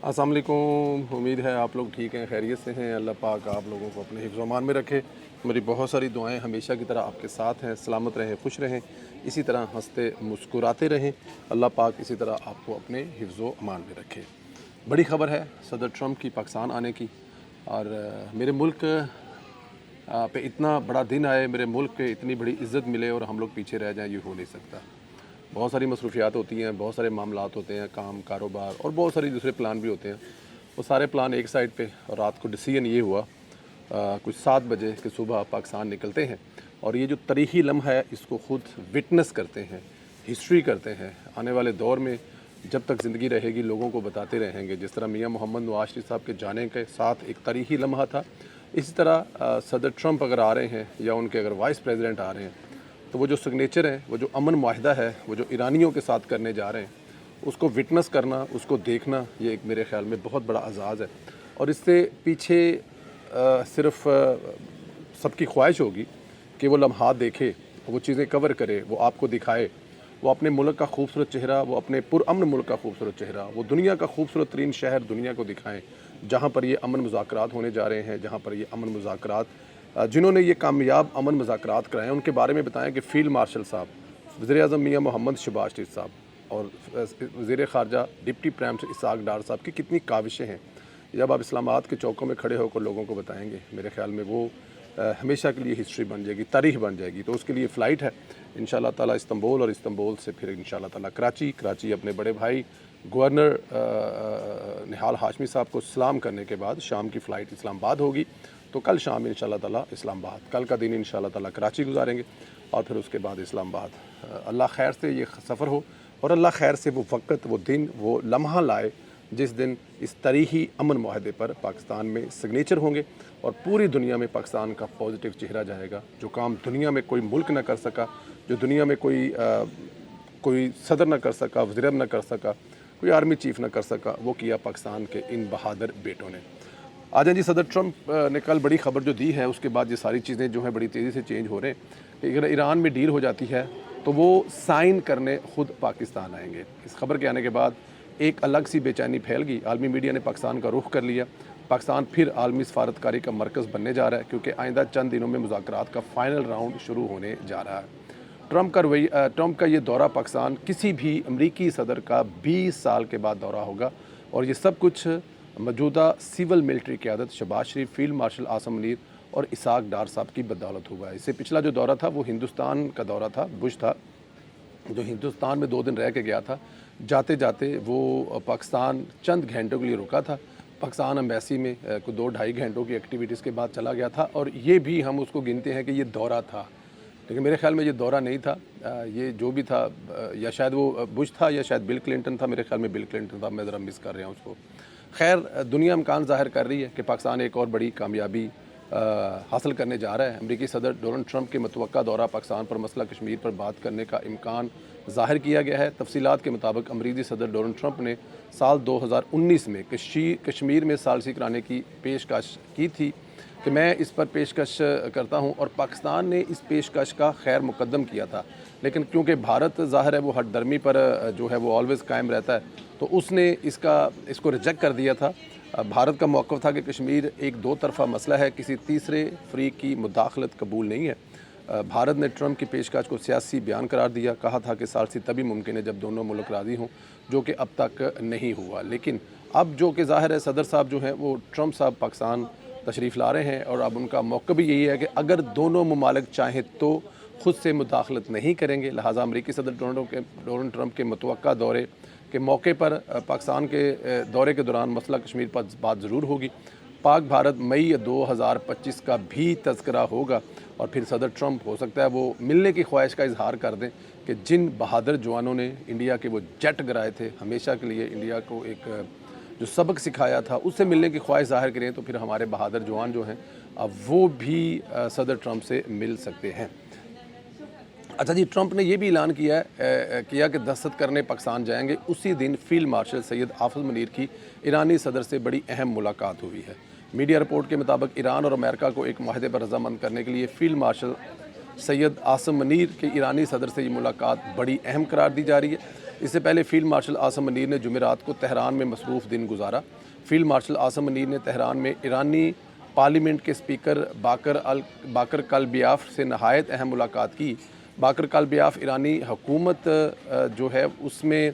अस्सलाम वालेकुम। उम्मीद है आप लोग ठीक हैं, खैरियत से हैं। अल्लाह पाक आप लोगों को अपने हिफ्ज़ अमान में रखे। मेरी बहुत सारी दुआएं हमेशा की तरह आपके साथ हैं। सलामत रहें, खुश रहें, इसी तरह हंसते मुस्कुराते रहें। अल्लाह पाक इसी तरह आपको अपने हिफ्ज़ अमान में रखे। बड़ी ख़बर है सदर ट्रंप की पाकिस्तान आने की, और मेरे मुल्क पे इतना बड़ा दिन आए, मेरे मुल्क पे इतनी बड़ी इज़्ज़त मिले और हम लोग पीछे रह जाएं, ये हो नहीं सकता। बहुत सारी मसरूफियात होती हैं, बहुत सारे मामलात होते हैं, काम कारोबार और बहुत सारे दूसरे प्लान भी होते हैं। वो सारे प्लान एक साइड पे, और रात को डिसीजन ये हुआ कुछ 7 बजे कि सुबह पाकिस्तान निकलते हैं। और ये जो तारीख़ी लम्हा है, इसको ख़ुद विटनेस करते हैं, हिस्ट्री करते हैं। आने वाले दौर में जब तक ज़िंदगी रहेगी लोगों को बताते रहेंगे। जिस तरह मियाँ मोहम्मद नवाज शरीफ साहब के जाने के साथ एक तारीख़ी लम्हा था, इसी तरह सदर ट्रंप अगर आ रहे हैं या उनके अगर वाइस प्रेसिडेंट आ रहे हैं, तो वो जो सिग्नेचर है, वो जो अमन माहिदा है, वो जो ईरानियों के साथ करने जा रहे हैं, उसको विटनेस करना, उसको देखना, ये एक मेरे ख़्याल में बहुत बड़ा एज़ाज़ है। और इससे पीछे सिर्फ़ सबकी ख्वाहिश होगी कि वो लम्हात देखे, वो चीज़ें कवर करे, वो आपको दिखाए, वो अपने मुल्क का खूबसूरत चेहरा, वो अपने पुरअमन मुल्क का खूबसूरत चेहरा, वो दुनिया का खूबसूरत तरीन शहर दुनिया को दिखाएँ, जहाँ पर ये अमन मुज़ाकरात होने जा रहे हैं, जहाँ पर ये अमन मुज़ाकरात जिन्होंने ये कामयाब अमन मुज़ाकरात कराए हैं, उनके बारे में बताएं कि फ़ील्ड मार्शल साहब, वज़ीर-ए-आज़म मियाँ मोहम्मद शहबाज शरीफ साहब और वज़ीर ख़ारजा डिप्टी प्राइम मिनिस्टर इसहाक़ डार साहब की कितनी काविशें हैं। जब आप इस्लामाबाद के चौकों में खड़े होकर लोगों को बताएंगे, मेरे ख़्याल में वो हमेशा के लिए हिस्ट्री बन जाएगी, तारीख़ बन जाएगी। तो उसके लिए फ़्लाइट है इंशाअल्लाह ताला इस्तांबुल, और इस्तांबुल से फिर इंशाअल्लाह ताला कराची अपने बड़े भाई गवर्नर निहाल हाशमी साहब को सलाम करने के बाद शाम की फ़्लाइट इस्लामाबाद होगी। तो कल शाम इंशाअल्लाह ताला इस्लामाबाद, कल का दिन इंशाअल्लाह ताला कराची गुजारेंगे और फिर उसके बाद इस्लामाबाद। अल्लाह खैर से ये सफ़र हो, और अल्लाह खैर से वो वक़्त, वो दिन, वो लम्हा लाए जिस दिन इस तारीख़ी अमन माहदे पर पाकिस्तान में सिग्नेचर होंगे और पूरी दुनिया में पाकिस्तान का पॉजिटिव चेहरा जाएगा। जो काम दुनिया में कोई मुल्क न कर सका, जो दुनिया में कोई सदर न कर सका, वज़ीर न कर सका, कोई आर्मी चीफ़ न कर सका, वो किया पाकिस्तान के इन बहादुर बेटों ने। आ जाए जी, सदर ट्रंप ने कल बड़ी ख़बर जो दी है, उसके बाद ये सारी चीज़ें जो हैं बड़ी तेज़ी से चेंज हो रहे हैं कि अगर ईरान में डील हो जाती है तो वो साइन करने ख़ुद पाकिस्तान आएंगे। इस खबर के आने के बाद एक अलग सी बेचैनी फैल गई। आलमी मीडिया ने पाकिस्तान का रुख कर लिया। पाकिस्तान फिर आलमी सफारतकारी का मरकज़ बनने जा रहा है, क्योंकि आइंदा चंद दिनों में मुज़ाकरात का फ़ाइनल राउंड शुरू होने जा रहा है। ट्रंप का ये दौरा पाकिस्तान किसी भी अमरीकी सदर का 20 साल के बाद दौरा होगा, और ये सब कुछ मौजूदा सिविल मिलिट्री क़यादत शहबाज शरीफ, फील्ड मार्शल आसम मुनीर और इसहाक़ डार साहब की बदौलत हुआ है। इससे पिछला जो दौरा था वो हिंदुस्तान का दौरा था, बुश था, जो हिंदुस्तान में 2 दिन रह के गया था। जाते जाते वो पाकिस्तान चंद घंटों के लिए रुका था। पाकिस्तान एम्बेसी में कोई 2-2.5 घंटों की एक्टिविटीज़ के बाद चला गया था, और ये भी हम उसको गिनते हैं कि ये दौरा था। लेकिन मेरे ख़्याल में ये दौरा नहीं था। ये जो भी था, या शायद वो बुश था या शायद बिल क्लिंटन था। मेरे ख़्याल में बिल क्लिंटन था, मैं ज़रा मिस कर रहा हूँ उसको। खैर, दुनिया इम्कान ज़ाहिर कर रही है कि पाकिस्तान एक और बड़ी कामयाबी हासिल करने जा रहा है। अमरीकी सदर डोनाल्ड ट्रंप के मुतवक्का दौरा पाकिस्तान पर मसला कश्मीर पर बात करने का इम्कान ज़ाहिर किया गया है। तफसीलात के मुताबिक अमरीकी सदर डोनाल्ड ट्रंप ने साल 2019 में कश्मीर में सालसी कराने की पेशकश की थी कि मैं इस पर पेशकश करता हूं, और पाकिस्तान ने इस पेशकश का खैर मुकद्दम किया था। लेकिन क्योंकि भारत ज़ाहिर है वो हठधर्मी पर जो है वो ऑलवेज़ कायम रहता है, तो उसने इसको रिजेक्ट कर दिया था। भारत का मौक़िफ़ था कि कश्मीर एक 2 तरफ़ा मसला है, किसी तीसरे फ़रीक की मुदाखलत कबूल नहीं है। भारत ने ट्रंप की पेशकश को सियासी बयान करार दिया। कहा था कि सालसी तभी मुमकिन है जब दोनों मुल्क राज़ी हों, जो कि अब तक नहीं हुआ। लेकिन अब जो कि ज़ाहिर है सदर साहब जो हैं वो ट्रंप साहब पाकिस्तान तशरीफ़ ला रहे हैं, और अब उनका मौक़िफ़ भी यही है कि अगर दोनों ममालिक चाहें तो ख़ुद से मुदाखलत नहीं करेंगे। लिहाजा अमरीकी सदर डोनाल्ड ट्रंप के मुतवक्का दौरे के मौके पर पाकिस्तान के दौरे के दौरान मसला कश्मीर पर बात ज़रूर होगी। पाक भारत मई 2025 का भी तज़किरा होगा, और फिर सदर ट्रंप हो सकता है वो मिलने की ख्वाहिश का इजहार कर दें कि जिन बहादुर जवानों ने इंडिया के वो जेट गिराए थे, हमेशा के लिए इंडिया को एक जो सबक सिखाया था, उससे मिलने की ख्वाहिश ज़ाहिर करें, तो फिर हमारे बहादुर जवान जो हैं अब वो भी सदर ट्रंप से मिल सकते हैं। अच्छा जी, ट्रंप ने यह भी ऐलान किया कि दस्तखत करने पाकिस्तान जाएंगे। उसी दिन फील्ड मार्शल सैयद आफम मुनीर की ईरानी सदर से बड़ी अहम मुलाकात हुई है। मीडिया रिपोर्ट के मुताबिक ईरान और अमेरिका को एक माहदे पर रजामंद करने के लिए फील्ड मार्शल सैयद आसम मुनीर के ईरानी सदर से ये मुलाकात बड़ी अहम करार दी जा रही है। इससे पहले फ़ील्ड मार्शल आसम मनीर ने जुमेरात को तेहरान में मसरूफ़ दिन गुजारा। फ़ील्ड मार्शल आसम मनीर ने तेहरान में ईरानी पार्लियामेंट के स्पीकर बाकर कलबियाफ से नहायत अहम मुलाकात की। बाकर कलबियाफ ईरानी हुकूमत जो है उसमें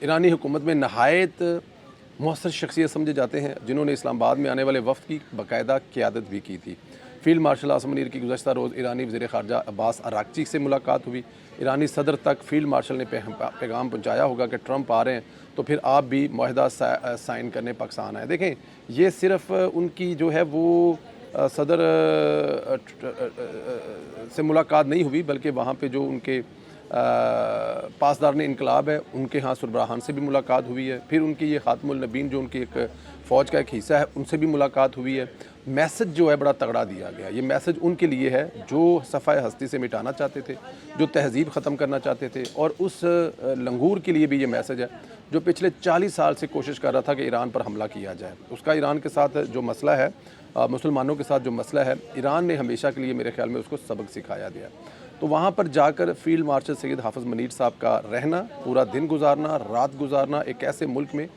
ईरानी हुकूमत में नहायत मौसर शख्सियत समझे जाते हैं, जिन्होंने इस्लामाबाद में आने वाले वफ़द की बाकायदा क़यादत भी की थी। फ़ील्ड मार्शल आसम मनीर की गुज़श्ता रोज़ ईरानी वज़ीर ख़ारजा अब्बास अराक़ची से मुलाकात हुई। ईरानी सदर तक फ़ील्ड मार्शल ने पैगाम पहुँचाया होगा कि ट्रंप आ रहे हैं तो फिर आप भी मुआहदा साइन करने पाकिस्तान आए। देखें, ये सिर्फ़ उनकी जो है वो सदर से मुलाकात नहीं हुई, बल्कि वहाँ पे जो उनके पासदार ने इनकलाब है उनके यहाँ सुरबराहान से भी मुलाकात हुई है। फिर उनकी ये ख़ातमुल नबीन जो उनकी एक फ़ौज का एक हिस्सा है उनसे भी मुलाकात हुई है। मैसेज जो है बड़ा तगड़ा दिया गया। ये मैसेज उनके लिए है जो सफ़ाए हस्ती से मिटाना चाहते थे, जो तहज़ीब ख़त्म करना चाहते थे, और उस लंगूर के लिए भी ये मैसेज है जो पिछले 40 साल से कोशिश कर रहा था कि ईरान पर हमला किया जाए। उसका ईरान के साथ जो मसला है, मुसलमानों के साथ जो मसला है, ईरान ने हमेशा के लिए मेरे ख़्याल में उसको सबक सिखाया दिया। तो वहाँ पर जाकर फ़ील्ड मार्शल सैयद हाफ़िज़ मनीर साहब का रहना, पूरा दिन गुजारना, रात गुजारना एक ऐसे मुल्क में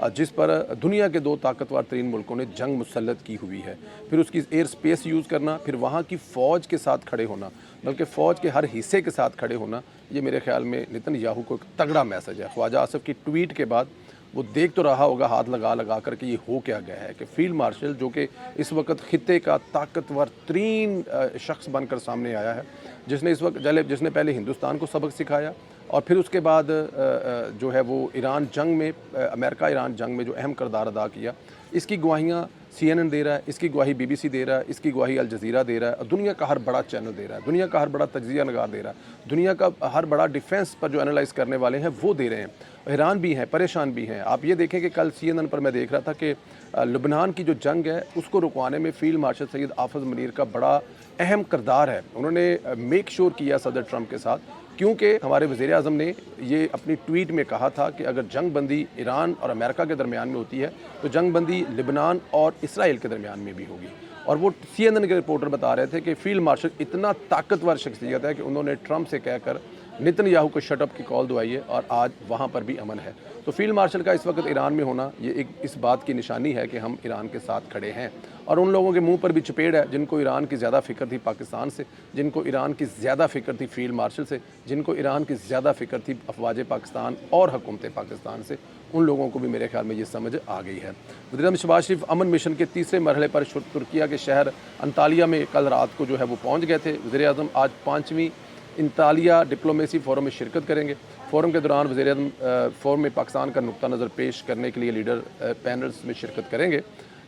जिस पर दुनिया के 2 ताकतवर तरीन मुल्कों ने जंग मुसल्लत की हुई है, फिर उसकी एयर स्पेस यूज़ करना, फिर वहाँ की फ़ौज के साथ खड़े होना, बल्कि फ़ौज के हर हिस्से के साथ खड़े होना, ये मेरे ख़्याल में नेतन्याहू को एक तगड़ा मैसेज है। ख्वाजा आसिफ की ट्वीट के बाद वो देख तो रहा होगा हाथ लगा लगा कर कि ये हो क्या गया है कि फ़ील्ड मार्शल जो कि इस वक्त ख़ित्ते का ताकतवर तरीन शख्स बनकर सामने आया है, जिसने पहले हिंदुस्तान को सबक सिखाया और फिर उसके बाद जो है वो ईरान जंग में, अमेरिका ईरान जंग में जो अहम किरदार अदा किया, इसकी गवाहियाँ CNN दे रहा है, इसकी गवाही BBC दे रहा है, इसकी गवाही अल जज़ीरा दे रहा है, और दुनिया का हर बड़ा चैनल दे रहा है, दुनिया का हर बड़ा तज्ज़िया नगार दे रहा है, दुनिया का हर बड़ा डिफेंस पर जो एनालाइज़ करने वाले हैं वो दे रहे हैं। हैरान भी हैं, परेशान भी हैं। आप ये देखें कि कल CNN पर मैं देख रहा था कि लुबनान की जो जंग है उसको रुकवाने में फ़ील्ड मार्शल सैयद हाफ़िज़ मनीर का बड़ा अहम किरदार है। उन्होंने मेक श्योर किया सदर ट्रंप के साथ, क्योंकि हमारे वज़ीर आज़म ने ये अपनी ट्वीट में कहा था कि अगर जंग बंदी ईरान और अमेरिका के दरमियान में होती है तो जंग बंदी लिबनान और इसराइल के दरमियान में भी होगी। और वो CNN के रिपोर्टर बता रहे थे कि फ़ील्ड मार्शल इतना ताकतवर शख्सियत है कि उन्होंने ट्रंप से कहकर नेतन्याहू को शटअप की कॉल दवाई है और आज वहाँ पर भी अमन है। तो फ़ील्ड मार्शल का इस वक्त ईरान में होना ये एक इस बात की निशानी है कि हम ईरान के साथ खड़े हैं, और उन लोगों के मुंह पर भी चपेट है जिनको ईरान की ज़्यादा फ़िक्र थी पाकिस्तान से, जिनको ईरान की ज़्यादा फ़िक्र थी फ़ील्ड मार्शल से, जिनको ईरान की ज़्यादा फ़िक्र थी अफवाज पाकिस्तान और हुकूमत पाकिस्तान से, उन लोगों को भी मेरे ख्याल में ये समझ आ गई है। वज़ीर-ए-आज़म शहबाज शरीफ अमन मिशन के तीसरे मरहले पर तुर्किया के शहर अंतालिया में कल रात को जो है वो पहुँच गए थे। वज़ीर-ए-आज़म आज 5वीं अंतालिया डिप्लोमेसी फ़ोरम में शिरकत करेंगे। फ़ोरम के दौरान वज़ीर-ए-आज़म फ़ोरम में पाकिस्तान का नुक्ता नज़र पेश करने के लिए लीडर पैनल्स में शिरकत करेंगे।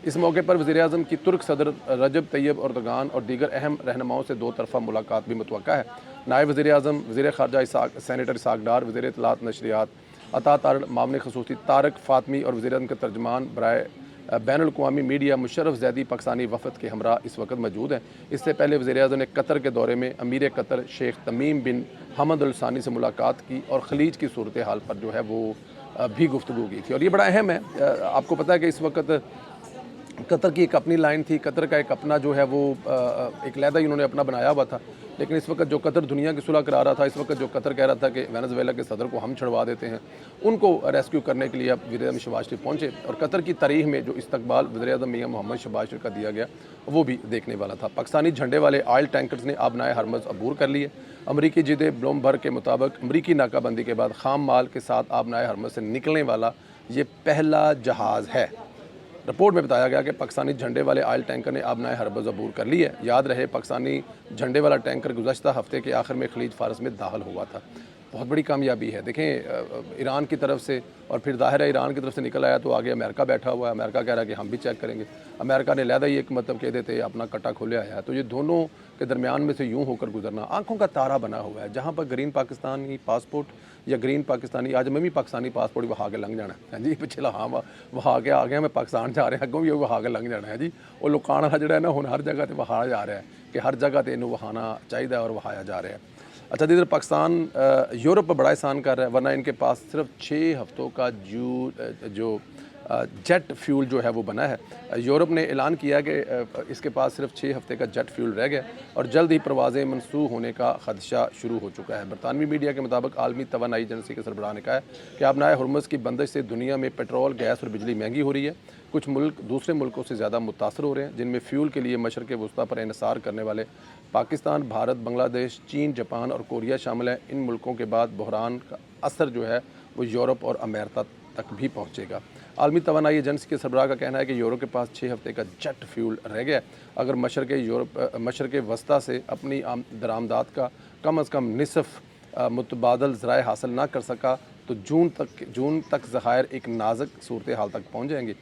इस मौके पर वज़ीर-ए-आज़म की तुर्क सदर रजब तैयब एर्दोगान और दीगर अहम रहनुमाओं से 2 तरफ़ा मुलाकात भी मुतवक्का है। नायब वज़ीर-ए-आज़म, वज़ीर ख़ारजा सेनेटर इसहाक़ डार, वज़ीर इत्तलात नशरियात अता तारड़, मामले ख़ुसूसी तारक फ़ातमी और वज़ीर-ए-आज़म के तर्जमान बराए बैनुल-अक़वामी मीडिया मुशर्रफ ज़ैदी पाकिस्तानी वफ़द के हमरा इस वक्त मौजूद हैं। इससे पहले वज़ीर-ए-आज़म ने कतर के दौरे में अमीर कतर शेख तमीम बिन हमद अल सानी से मुलाकात की और ख़लीज की सूरत हाल पर जो है वो भी गुफ्तगू की थी। और ये बड़ा अहम है। आपको पता है कि इस वक्त कतर की एक अपनी लाइन थी, कतर का एक अपना जो है वो एक लहदा ही उन्होंने अपना बनाया हुआ था, लेकिन इस वक्त जो कतर दुनिया की सुलह करा रहा था, इस वक्त जो कतर कह रहा था कि वेनेजुएला के सदर को हम छुड़वा देते हैं, उनको रेस्क्यू करने के लिए अब वज़ीर-ए-आज़म शहबाज शरीफ पहुँचे। और कतर की तारीख़ में जो इस्तकबाल वज़ीर-ए-आज़म मियां मोहम्मद शहबाज शरीफ का दिया गया वो भी देखने वाला था। पाकिस्तानी झंडे वाले ऑयल टैंकर्स ने आबनाए हरमज़ अबूर कर लिए। अमरीकी जिदे ब्लूमबर्ग के मुताबिक अमरीकी नाकाबंदी के बाद खाम माल के साथ आबनाए हरमज़ से निकलने वाला ये पहला जहाज़ है। रिपोर्ट में बताया गया कि पाकिस्तानी झंडे वाले ऑयल टैंकर ने आबनाए हरमज़ अबूर कर ली है। याद रहे, पाकिस्तानी झंडे वाला टैंकर गुज़श्ता हफ्ते के आखिर में खलीज फारस में दाखिल हुआ था। बहुत बड़ी कामयाबी है। देखें, ईरान की तरफ से, और फिर ज़ाहिर है ईरान की तरफ से निकल आया तो आगे अमेरिका बैठा हुआ है। अमेरिका कह रहा है कि हम भी चेक करेंगे। अमेरिका ने लहदा ही एक मतलब कह देते अपना कट्टा खोले आया है। तो ये दोनों के दरमियान में से यूँ होकर गुजरना आंखों का तारा बना हुआ है। जहाँ पर ग्रीन पाकिस्तानी पासपोर्ट या ग्रीन पाकिस्तानी, आज मैं भी पाकिस्तानी पासपोर्ट वहाँ आगे लंघ जाना है जी, पिछला हाँ वहाँ आगे आ गया, मैं पाकिस्तान जा रहा है, अगों भी वहाँ आगे लंघ जाना है जी। वो लुकाना जोड़ा है ना हुण हर जगह पर वहाया जा रहा है कि हर जगह पर इनू वहाना चाहिए और वहाया जा रहा है। अच्छा, इधर पाकिस्तान यूरोप पर बड़ा एहसान कर रहा है, वरना इनके पास सिर्फ 6 हफ्तों का जो जेट फ्यूल जो है वो बना है। यूरोप ने ऐलान किया कि इसके पास सिर्फ 6 हफ्ते का जेट फ्यूल रह गया और जल्द ही परवाज़ें मनसूख होने का खदशा शुरू हो चुका है। बरतानवी मीडिया के मुताबिक आलमी तवानाई एजेंसी के सरबराह ने कहा है कि आबनाए हुर्मुज़ की बंदिश से दुनिया में पेट्रोल, गैस और बिजली महंगी हो रही है। कुछ मुल्क दूसरे मुल्कों से ज़्यादा मुतासर हो रहे हैं, जिनमें फ्यूल के लिए मशरक़ वस्ता पर इन्हिसार करने वाले पाकिस्तान, भारत, बांग्लादेश, चीन, जापान और कोरिया शामिल हैं। इन मुल्कों के बाद बहरान का असर जो है वो यूरोप और अमेरिका तक भी पहुँचेगा। आलमी तवानाई एजेंसी के सरबराह का कहना है कि यूरोप के पास 6 हफ्ते का जेट फ्यूल रह गया। अगर मशरक़ वस्ता से अपनी दरामदात का कम अज़ कम निसफ़ मुतबादल ज़राए हासिल ना कर सका तो जून तक ज़खायर एक नाजुक सूरत हाल तक पहुँच जाएंगी,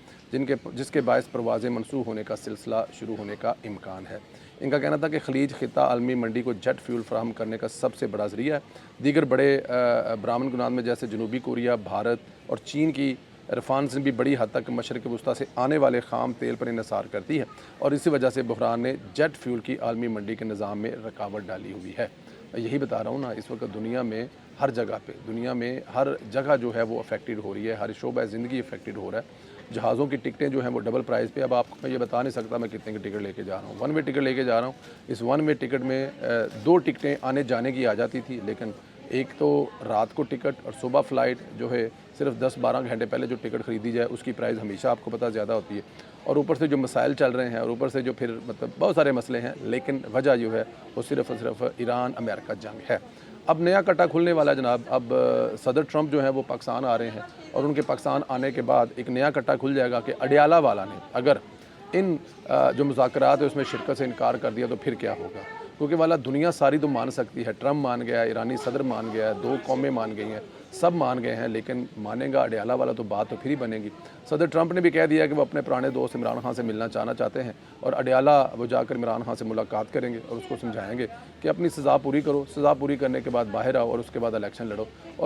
जिसके बायस परवाज़ें मनसूख होने का सिलसिला शुरू होने का इम्कान है। इनका कहना था कि खलीज खिता आलमी मंडी को जेट फ्यूल फराहम करने का सबसे बड़ा ज़रिया है। दीगर बड़े बरामद कुनात में जैसे जनूबी कोरिया, भारत और चीन की रिफाइनरीज़ भी बड़ी हद तक मशरक़ वस्ता से आने वाले ख़ाम तेल पर इन्हिसार करती है और इसी वजह से बहरान ने जेट फ्यूल की आलमी मंडी के निज़ाम में रुकावट डाली हुई है। मैं यही बता रहा हूँ ना, इस वक्त दुनिया में हर जगह जो है वो अफेक्टेड हो रही है, हर शोबा ज़िंदगी अफेक्टेड हो रहा है। जहाज़ों की टिकटें जो हैं वो डबल प्राइस पे। अब आपको मैं ये बता नहीं सकता मैं कितने की टिकट लेके जा रहा हूँ। वन वे टिकट लेके जा रहा हूँ। इस वन वे टिकट में 2 टिकटें आने जाने की आ जाती थी, लेकिन एक तो रात को टिकट और सुबह फ़्लाइट जो है सिर्फ 10-12 घंटे पहले जो टिकट ख़रीदी जाए उसकी प्राइस हमेशा आपको पता ज़्यादा होती है। और ऊपर से जो मसाइल चल रहे हैं और ऊपर से जो फिर मतलब बहुत सारे मसले हैं, लेकिन वजह जो है वो सिर्फ़ और सिर्फ ईरान अमेरिका जंग है। अब नया कटा खुलने वाला है जनाब। अब सदर ट्रंप जो है वो पाकिस्तान आ रहे हैं और उनके पाकिस्तान आने के बाद एक नया कटा खुल जाएगा कि अडियाला वाला ने अगर इन जो मुज़ाकरात है उसमें शिरकत से इनकार कर दिया तो फिर क्या होगा। क्योंकि वाला दुनिया सारी तो मान सकती है, ट्रंप मान गया, ईरानी सदर मान गया, 2 कौमें मान गई हैं, सब मान गए हैं, लेकिन मानेगा अडियाला वाला तो बात तो फिर ही बनेगी। सदर ट्रंप ने भी कह दिया कि वो अपने पुराने दोस्त इमरान खान से मिलना चाहते हैं और अडियाला वो जाकर इमरान खान से मुलाकात करेंगे और उसको समझाएंगे कि अपनी सज़ा पूरी करो, सज़ा पूरी करने के बाद बाहर आओ और उसके बाद इलेक्शन लड़ो। और